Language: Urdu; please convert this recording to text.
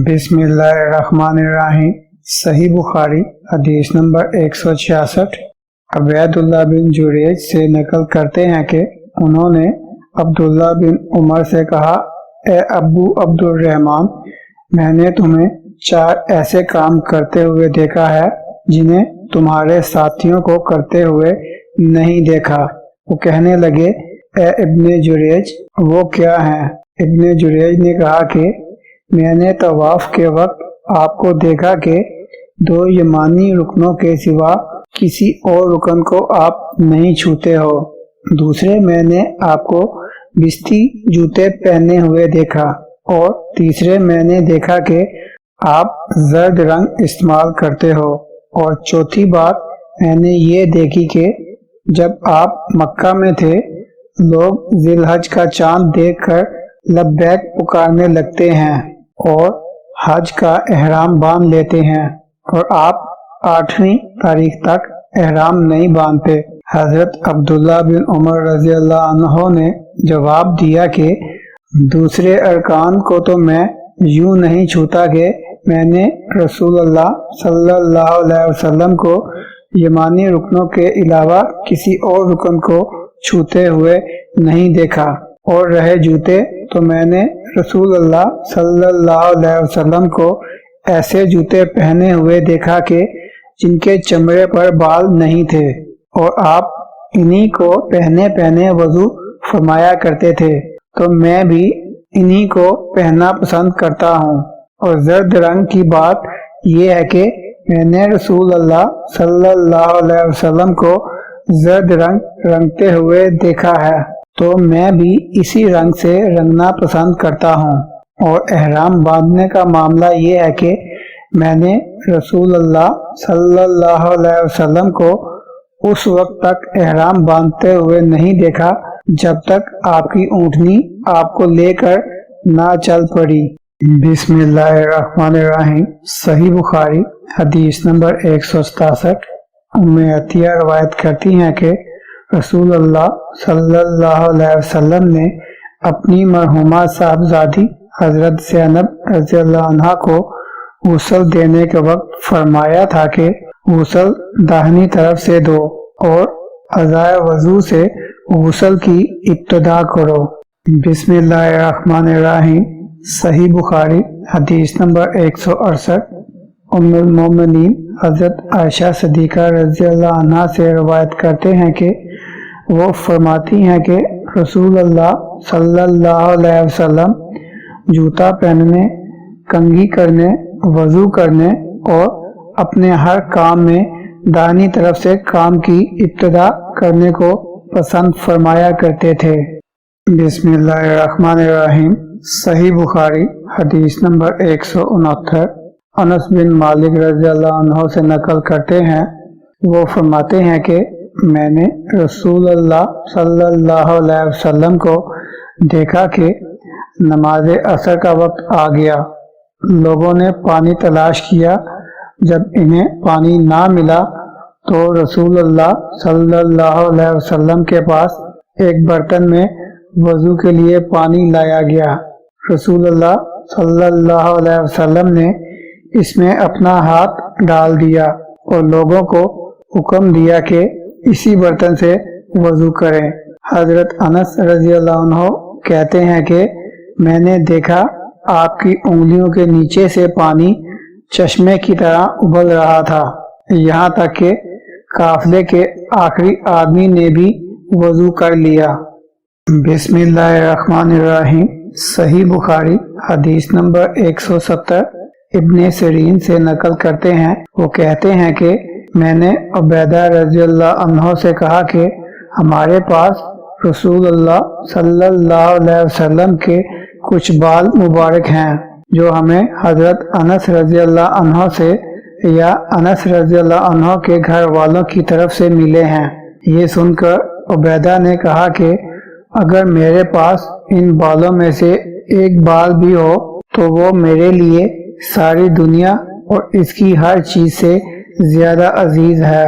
بسم اللہ الرحمن الرحیم۔ صحیح بخاری حدیث نمبر 166۔ عبید اللہ بن جریج سے نقل کرتے ہیں کہ انہوں نے عبداللہ بن عمر سے کہا، اے ابو عبد الرحمن، میں نے تمہیں 4 ایسے کام کرتے ہوئے دیکھا ہے جنہیں تمہارے ساتھیوں کو کرتے ہوئے نہیں دیکھا۔ وہ کہنے لگے، اے ابن جریج، وہ کیا ہیں؟ ابن جریج نے کہا کہ میں نے طواف کے وقت آپ کو دیکھا کہ 2 یمانی رکنوں کے سوا کسی اور رکن کو آپ نہیں چھوتے ہو۔ دوسرے میں نے آپ کو بستی جوتے پہنے ہوئے دیکھا، اور تیسرے میں نے دیکھا کہ آپ زرد رنگ استعمال کرتے ہو، اور چوتھی بات میں نے یہ دیکھی کہ جب آپ مکہ میں تھے لوگ ذی الحج کا چاند دیکھ کر لبیک پکارنے لگتے ہیں اور حج کا احرام باندھ لیتے ہیں، اور آپ 8ویں تاریخ تک احرام نہیں باندھتے۔ حضرت عبداللہ بن عمر رضی اللہ عنہ نے جواب دیا کہ دوسرے ارکان کو تو میں یوں نہیں چھوتا کہ میں نے رسول اللہ صلی اللہ علیہ وسلم کو یمانی رکنوں کے علاوہ کسی اور رکن کو چھوتے ہوئے نہیں دیکھا، اور رہے جوتے تو میں نے رسول اللہ صلی اللہ علیہ وسلم کو ایسے جوتے پہنے ہوئے دیکھا کہ جن کے چمڑے پر بال نہیں تھے، اور آپ انہی کو پہنے وضو فرمایا کرتے تھے، تو میں بھی انہی کو پہننا پسند کرتا ہوں۔ اور زرد رنگ کی بات یہ ہے کہ میں نے رسول اللہ صلی اللہ علیہ وسلم کو زرد رنگ رنگتے ہوئے دیکھا ہے، تو میں بھی اسی رنگ سے رنگنا پسند کرتا ہوں۔ اور احرام باندھنے کا معاملہ یہ ہے کہ میں نے رسول اللہ صلی اللہ علیہ وسلم کو اس وقت تک احرام باندھتے ہوئے نہیں دیکھا جب تک آپ کی اونٹنی آپ کو لے کر نہ چل پڑی۔ بسم اللہ الرحمن الرحیم۔ صحیح بخاری حدیث نمبر 167۔ ام عطیہ روایت کرتی ہیں کہ رسول اللہ صلی اللہ علیہ وسلم نے اپنی مرحومہ صاحبزادی حضرت زینب رضی اللہ عنہا کو غسل دینے کے وقت فرمایا تھا کہ غسل داہنی طرف سے دو اور اعضائے وضو سے غسل کی ابتدا کرو۔ بسم اللہ الرحمن الرحیم۔ صحیح بخاری حدیث نمبر 168۔ ام المومنین حضرت عائشہ صدیقہ رضی اللہ عنہا سے روایت کرتے ہیں کہ وہ فرماتی ہیں کہ رسول اللہ صلی اللہ علیہ وسلم جوتا پہننے، کنگھی کرنے، وضو کرنے اور اپنے ہر کام میں داہنی طرف سے کام کی ابتدا کرنے کو پسند فرمایا کرتے تھے۔ بسم اللہ الرحمن الرحیم۔ صحیح بخاری حدیث نمبر 169۔ انس بن مالک رضی اللہ عنہ سے نقل کرتے ہیں، وہ فرماتے ہیں کہ میں نے رسول اللہ صلی اللہ علیہ وسلم کو دیکھا کہ نماز عصر کا وقت آ گیا، لوگوں نے پانی تلاش کیا، جب انہیں پانی نہ ملا تو رسول اللہ صلی اللہ علیہ وسلم کے پاس ایک برتن میں وضو کے لیے پانی لایا گیا۔ رسول اللہ صلی اللہ علیہ وسلم نے اس میں اپنا ہاتھ ڈال دیا اور لوگوں کو حکم دیا کہ اسی برتن سے وضو کریں۔ حضرت انس رضی اللہ عنہ کہتے ہیں کہ میں نے دیکھا آپ کی انگلیوں کے نیچے سے پانی چشمے کی طرح ابل رہا تھا، یہاں تک کہ قافلے کے آخری آدمی نے بھی وضو کر لیا۔ بسم اللہ الرحمن الرحیم۔ صحیح بخاری حدیث نمبر 170۔ ابن سیرین سے نقل کرتے ہیں، وہ کہتے ہیں کہ میں نے عبیدہ رضی اللہ عنہ سے کہا کہ ہمارے پاس رسول اللہ صلی اللہ علیہ وسلم کے کچھ بال مبارک ہیں جو ہمیں حضرت انس رضی اللہ عنہ سے یا انس رضی اللہ عنہ کے گھر والوں کی طرف سے ملے ہیں۔ یہ سن کر عبیدہ نے کہا کہ اگر میرے پاس ان بالوں میں سے ایک بال بھی ہو تو وہ میرے لیے ساری دنیا اور اس کی ہر چیز سے زیادہ عزیز ہے۔